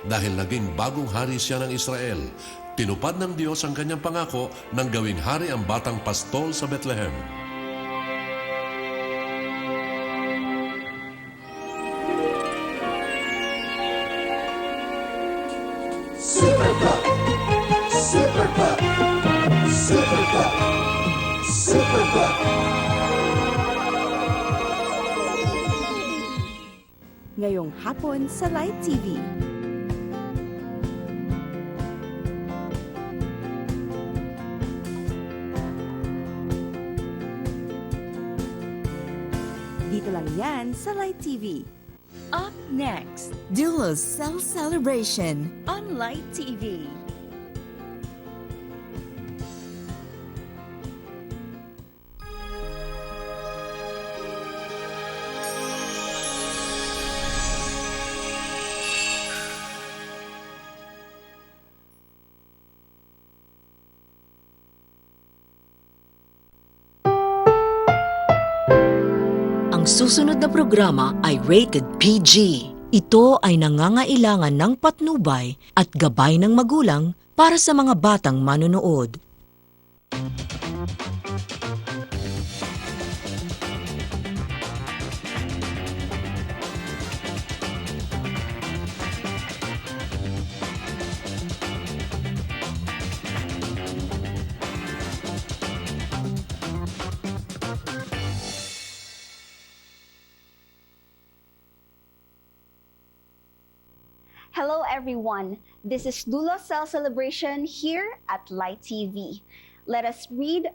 dahil naging bagong hari siya ng Israel. Tinupad ng Diyos ang kanyang pangako nang gawing hari ang batang pastol sa Bethlehem. Super Pup! Super Pup! Super Pup! Super Pup! Ngayong hapon sa Light TV. Dito lang yan sa Light TV. Up next Dulo's Cell Celebration. on Light TV. Ang susunod na programa ay rated PG. Ito ay nangangailangan ng patnubay at gabay ng magulang para sa mga batang manonood. Hello everyone, this is Dula Cell Celebration here at Light TV. Let us read